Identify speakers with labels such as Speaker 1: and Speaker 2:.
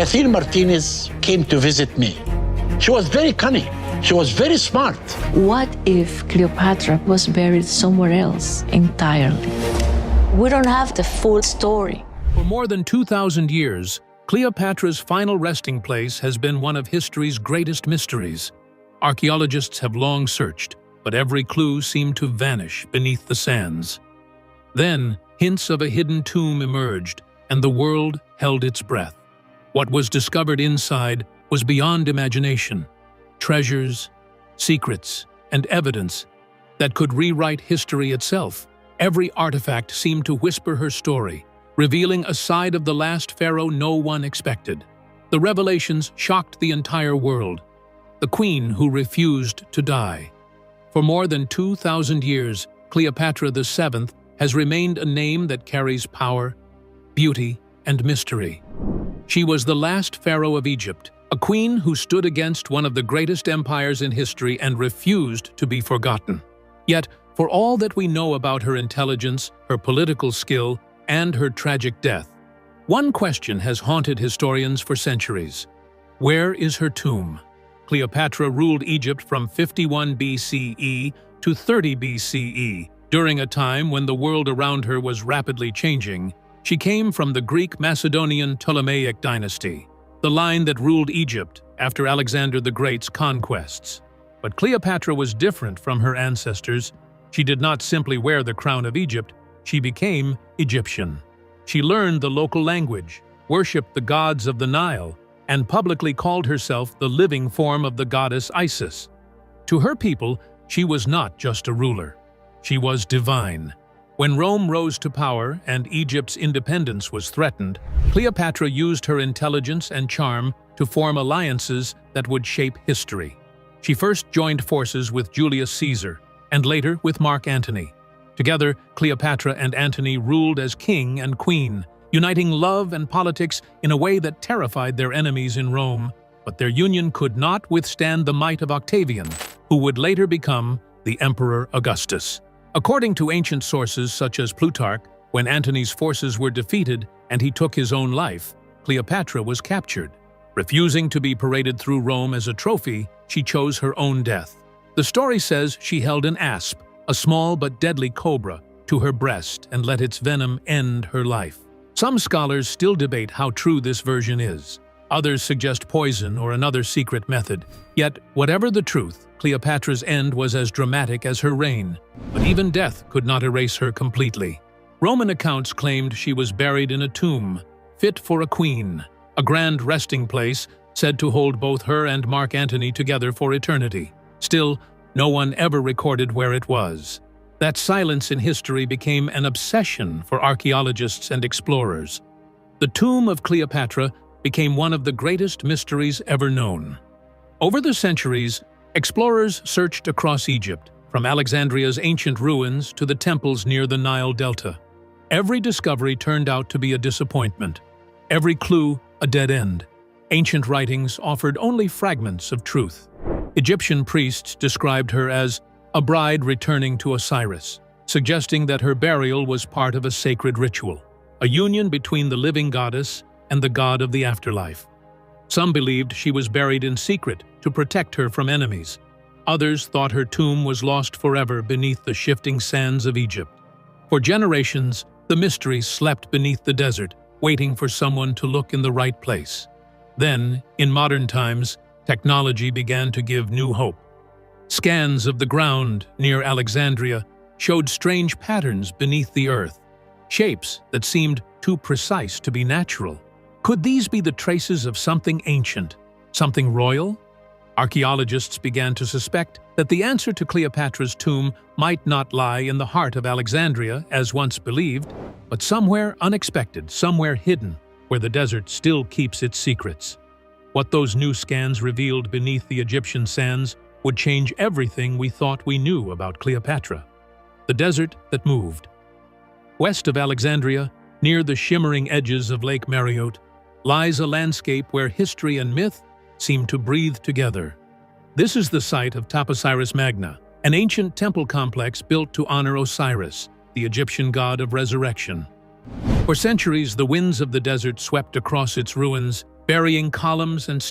Speaker 1: Catherine Martinez came to visit me. She was very cunning. She was very smart.
Speaker 2: What if Cleopatra was buried somewhere else entirely? We don't have the full story.
Speaker 3: For more than 2,000 years, Cleopatra's final resting place has been one of history's greatest mysteries. Archaeologists have long searched, but every clue seemed to vanish beneath the sands. Then, hints of a hidden tomb emerged, and the world held its breath. What was discovered inside was beyond imagination. Treasures, secrets, and evidence that could rewrite history itself. Every artifact seemed to whisper her story, revealing a side of the last pharaoh no one expected. The revelations shocked the entire world. The queen who refused to die. For more than 2,000 years, Cleopatra VII has remained a name that carries power, beauty, and mystery. She was the last pharaoh of Egypt, a queen who stood against one of the greatest empires in history and refused to be forgotten. Yet, for all that we know about her intelligence, her political skill, and her tragic death, one question has haunted historians for centuries. Where is her tomb? Cleopatra ruled Egypt from 51 BCE to 30 BCE. During a time when the world around her was rapidly changing, she came from the Greek Macedonian Ptolemaic dynasty, the line that ruled Egypt after Alexander the Great's conquests. But Cleopatra was different from her ancestors. She did not simply wear the crown of Egypt, she became Egyptian. She learned the local language, worshipped the gods of the Nile, and publicly called herself the living form of the goddess Isis. To her people, she was not just a ruler. She was divine. When Rome rose to power and Egypt's independence was threatened, Cleopatra used her intelligence and charm to form alliances that would shape history. She first joined forces with Julius Caesar, and later with Mark Antony. Together, Cleopatra and Antony ruled as king and queen, uniting love and politics in a way that terrified their enemies in Rome. But their union could not withstand the might of Octavian, who would later become the Emperor Augustus. According to ancient sources such as Plutarch, when Antony's forces were defeated and he took his own life, Cleopatra was captured. Refusing to be paraded through Rome as a trophy, she chose her own death. The story says she held an asp, a small but deadly cobra, to her breast and let its venom end her life. Some scholars still debate how true this version is. Others suggest poison or another secret method. Yet, whatever the truth, Cleopatra's end was as dramatic as her reign. But even death could not erase her completely. Roman accounts claimed she was buried in a tomb, fit for a queen, a grand resting place said to hold both her and Mark Antony together for eternity. Still, no one ever recorded where it was. That silence in history became an obsession for archaeologists and explorers. The tomb of Cleopatra became one of the greatest mysteries ever known. Over the centuries, explorers searched across Egypt, from Alexandria's ancient ruins to the temples near the Nile Delta. Every discovery turned out to be a disappointment. Every clue, a dead end. Ancient writings offered only fragments of truth. Egyptian priests described her as a bride returning to Osiris, suggesting that her burial was part of a sacred ritual, a union between the living goddess and the god of the afterlife. Some believed she was buried in secret to protect her from enemies. Others thought her tomb was lost forever beneath the shifting sands of Egypt. For generations, the mystery slept beneath the desert, waiting for someone to look in the right place. Then, in modern times, technology began to give new hope. Scans of the ground near Alexandria showed strange patterns beneath the earth, shapes that seemed too precise to be natural. Could these be the traces of something ancient, something royal? Archaeologists began to suspect that the answer to Cleopatra's tomb might not lie in the heart of Alexandria, as once believed, but somewhere unexpected, somewhere hidden, where the desert still keeps its secrets. What those new scans revealed beneath the Egyptian sands would change everything we thought we knew about Cleopatra. The desert that moved. West of Alexandria, near the shimmering edges of Lake Mariote, lies a landscape where history and myth seem to breathe together. This is the site of Taposiris Magna, an ancient temple complex built to honor Osiris, the Egyptian god of resurrection. For centuries, the winds of the desert swept across its ruins, burying columns and statues